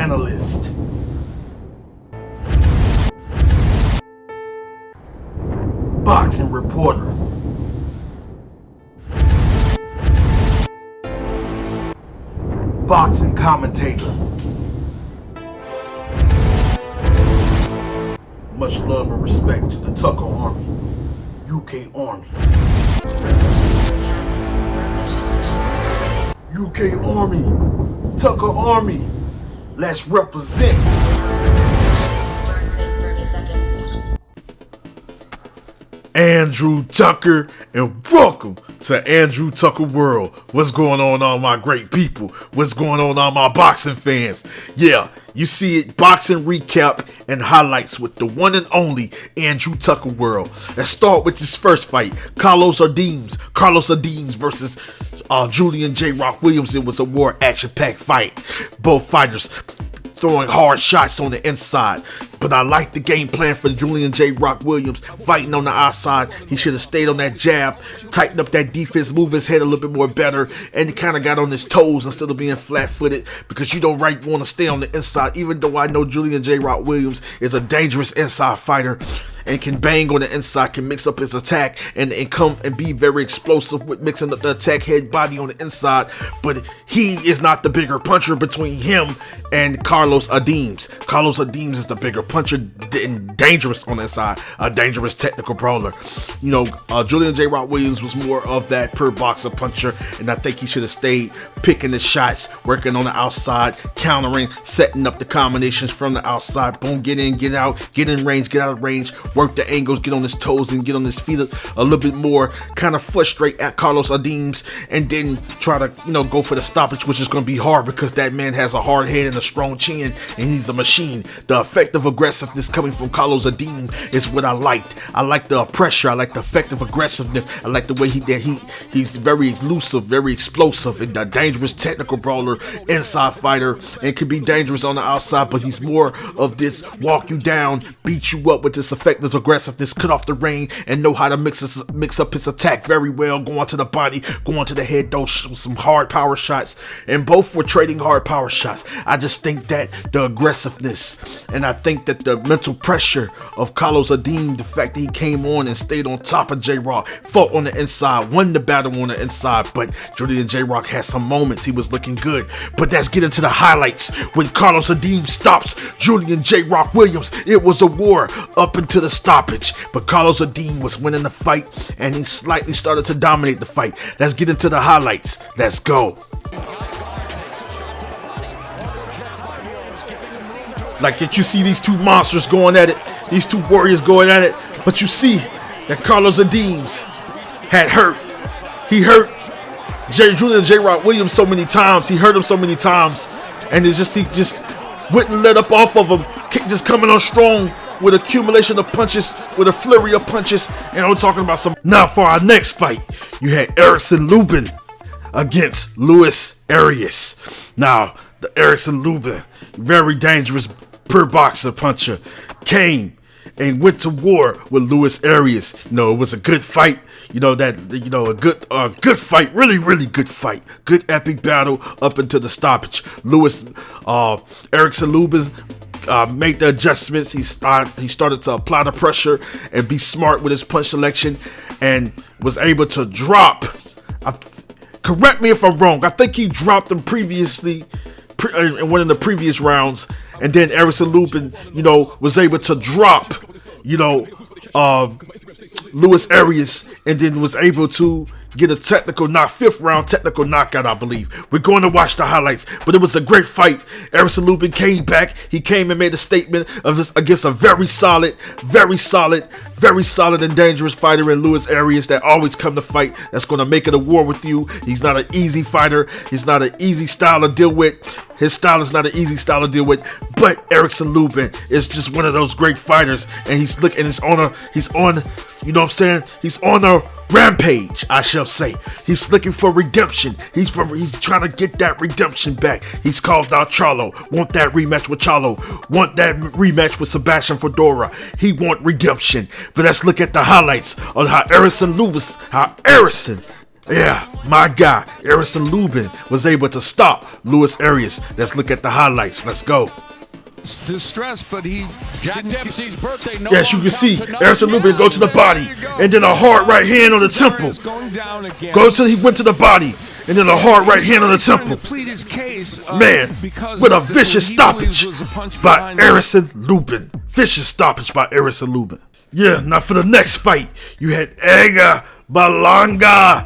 analyst, boxing reporter, boxing commentator. Much love and respect to the Tucker Army, UK Army. UK Army, Tucker Army, let's represent. Andrew Tucker, and welcome to Andrew Tucker World. What's going on, all my great people? What's going on, all my boxing fans? Yeah, you see it, boxing recap and highlights with the one and only Andrew Tucker World. Let's start with this first fight, Carlos Ardimes versus Julian J. Rock Williams. It was a war action-packed fight. Both fighters throwing hard shots on the inside, but I like the game plan for Julian J. Rock Williams fighting on the outside. He should have stayed on that jab, tightened up that defense, move his head a little bit more better, and he kind of got on his toes instead of being flat-footed, because you don't want to stay on the inside. Even though I know Julian J. Rock Williams is a dangerous inside fighter and can bang on the inside, can mix up his attack and come and be very explosive with mixing up the attack, head, body on the inside, but he is not the bigger puncher between him and Carlos Ardimes. Carlos Ardimes is the bigger puncher and dangerous on the inside, a dangerous technical brawler. You know, Julian J. Rock Williams was more of that per boxer puncher, and I think he should have stayed picking his shots, working on the outside, countering, setting up the combinations from the outside. Boom, get in, get out, get in range, get out of range, work the angles, get on his toes and get on his feet a little bit more, kind of frustrate at Carlos Ardimes, and then try to, go for the stoppage, which is going to be hard because that man has a hard head and a strong chin, and he's a machine. The effective aggressiveness coming from Carlos Ardimes is what I liked. I like the pressure. I like the effective aggressiveness. I like the way he's very elusive, very explosive, and a dangerous technical brawler, inside fighter, and can be dangerous on the outside, but he's more of this walk you down, beat you up with this effective aggressiveness, cut off the ring, and know how to mix up his attack very well, going to the body, going to the head, those some hard power shots, and both were trading hard power shots. I just think that the aggressiveness, and I think that the mental pressure of Carlos Ardimes, the fact that he came on and stayed on top of J-Rock, fought on the inside, won the battle on the inside, but Julian J-Rock had some moments he was looking good. But let's get into the highlights. When Carlos Ardimes stops Julian J-Rock Williams, it was a war up into the stoppage, but Carlos Ardimes was winning the fight, and he slightly started to dominate the fight. Let's get into the highlights. Let's go. Like that, you see these two monsters going at it, these two warriors going at it, but you see that Carlos Ardimes had hurt. He hurt Julian J. Rock Williams so many times. He hurt him so many times, and he just wouldn't let up off of him. Just coming on strong with accumulation of punches, with a flurry of punches. And I'm talking about some. Now for our next fight, you had Erickson Lubin against Luis Arias. Now the Erickson Lubin, very dangerous per boxer puncher, came and went to war with Luis Arias. It was a good fight. A good fight, really good fight, good epic battle up into the stoppage. Erickson Lubin made the adjustments. He started to apply the pressure and be smart with his punch selection, and was able to drop. Correct me if I'm wrong. I think he dropped him previously in one of the previous rounds, and then Erickson Lubin, was able to drop, Luis Arias, and then was able to get a fifth round technical knockout, I believe. We're going to watch the highlights, but it was a great fight. Erickson Lubin came back. He came and made a statement of this against a very solid and dangerous fighter in Luis Arias that always come to fight. That's going to make it a war with you. He's not an easy fighter. He's not an easy style to deal with. His style is not an easy style to deal with, but Erickson Lubin is just one of those great fighters, and he's on a rampage, I shall say. He's looking for redemption. He's trying to get that redemption back. He's called out Charlo. Want that rematch with Charlo. Want that rematch with Sebastian Fedora. He want redemption. But let's look at the highlights on how Erickson Yeah, my guy, Erickson Lubin, was able to stop Luis Arias. Let's look at the highlights. Let's go. Distress, but he Jack Dempsey's birthday. No, yes, you can see Erickson Lubin go to the body, and then a hard right hand on the temple. He went to the body, and then a hard right hand on the temple. Man, with a vicious stoppage by Erickson Lubin. Vicious stoppage by Erickson Lubin. Yeah, now for the next fight, you had Edgar Berlanga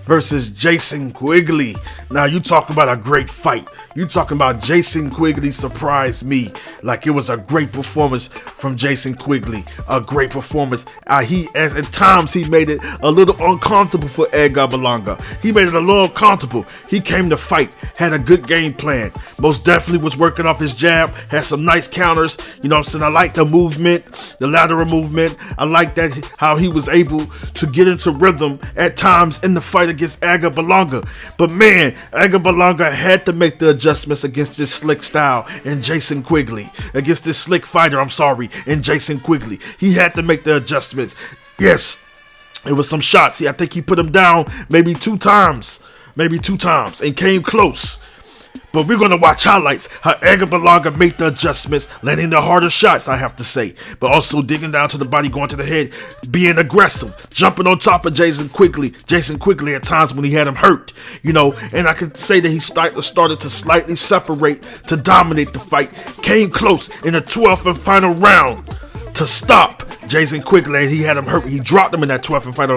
versus Jason Quigley. Now you talk about a great fight. You talking about Jason Quigley surprised me. Like, it was a great performance from Jason Quigley. A great performance. At times he made it a little uncomfortable for Edgar Berlanga. He made it a little uncomfortable. He came to fight, had a good game plan. Most definitely was working off his jab, had some nice counters. You know what I'm saying? I like the movement, the lateral movement. I like that how he was able to get into rhythm at times in the fight against Edgar Berlanga. But man, Edgar Berlanga had to make the adjustments against this slick style and Jason Quigley. Against this slick fighter, and Jason Quigley. He had to make the adjustments. Yes, it was some shots. I think he put him down maybe two times, and came close. But we're going to watch highlights how Edgar Berlanga made the adjustments, landing the harder shots, I have to say. But also digging down to the body, going to the head, being aggressive, jumping on top of Jason Quigley at times when he had him hurt. You know, and I can say that he started to slightly separate, to dominate the fight. Came close in the 12th and final round to stop Jason Quigley. He had him hurt. He dropped him in that 12th and final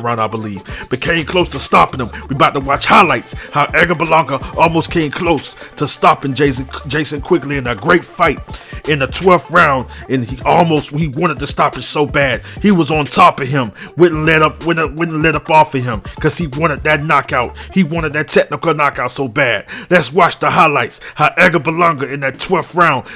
round, I believe. But came close to stopping him. We about to watch highlights how Edgar Berlanga almost came close to stopping Jason Quigley in a great fight in the 12th round. And he wanted to stop it so bad. He was on top of him, wouldn't let up off of him, because he wanted that knockout. He wanted that technical knockout so bad. Let's watch the highlights how Edgar Berlanga in that 12th round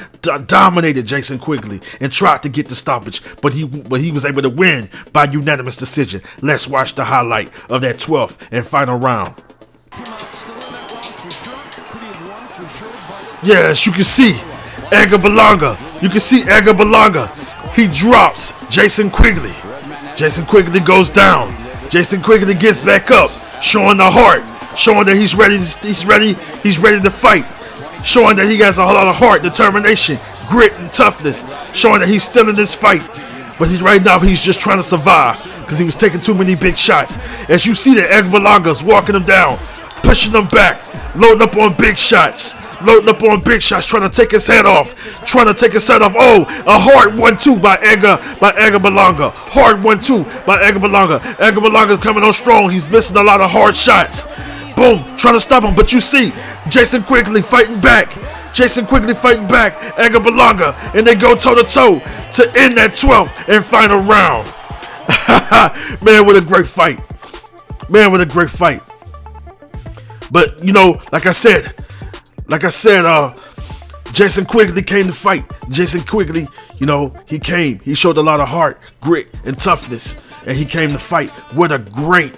dominated Jason Quigley and tried to get the stoppage, but he was able to win by unanimous decision. Let's watch the highlight of that 12th and final round. Yes, you can see Edgar Berlanga. He drops Jason Quigley. Jason Quigley goes down. Jason Quigley gets back up, showing the heart, showing that he's ready to fight, showing that he has a whole lot of heart, determination, grit, and toughness, showing that he's still in this fight. But right now he's just trying to survive because he was taking too many big shots. As you see that Edgar Berlanga's walking him down, pushing him back, loading up on big shots, trying to take his head off. Oh, a hard 1-2 by Edgar Berlanga. Hard 1-2 by Edgar Berlanga. Edgar Berlanga's coming on strong. He's missing a lot of hard shots. Boom, trying to stop him, but you see Jason Quigley fighting back. Edgar Berlanga, and they go toe-to-toe to end that 12th and final round. Man, what a great fight. But, you know, like I said, Jason Quigley came to fight. Jason Quigley, you know, he showed a lot of heart, grit, and toughness, and he came to fight. What a great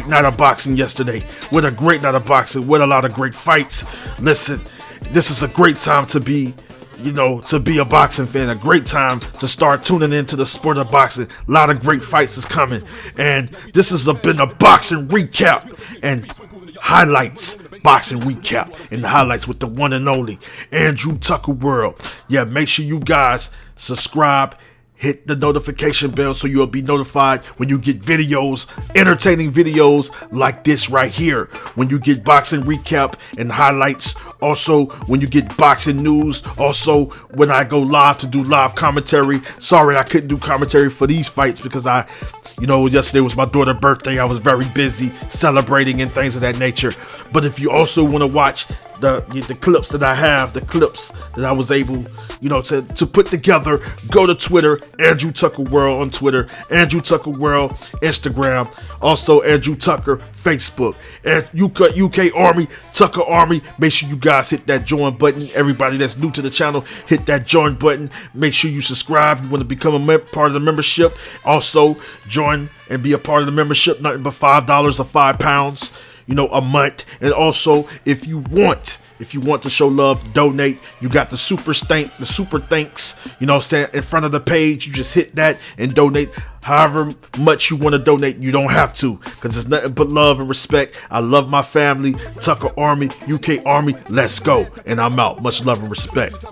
night of boxing yesterday. With a lot of great fights. Listen, this is a great time to be a boxing fan. A great time to start tuning into the sport of boxing. A lot of great fights is coming. And this has been a boxing recap and highlights. Boxing recap and the highlights with the one and only Andrew Tucker World. Yeah, make sure you guys subscribe. Hit the notification bell so you'll be notified when you get videos, entertaining videos like this right here. When you get boxing recap and highlights. Also, when you get boxing news. Also, when I go live to do live commentary. Sorry, I couldn't do commentary for these fights because yesterday was my daughter's birthday. I was very busy celebrating and things of that nature. But if you also want to watch the clips that I have, the clips that I was able, to put together, go to Twitter, Andrew Tucker World on Twitter, Andrew Tucker World Instagram, also Andrew Tucker Facebook, and UK Army, Tucker Army. Make sure you guys hit that join button. Everybody that's new to the channel, hit that join button. Make sure you subscribe. You want to become a part of the membership. Also, join and be a part of the membership. Nothing but $5 or £5. A month. And also, if you want to show love, donate, you got the super thanks, in front of the page. You just hit that and donate However much you want to donate, you don't have to, because it's nothing but love and respect. I love my family. Tucker Army, UK Army, let's go. And I'm out. Much love and respect.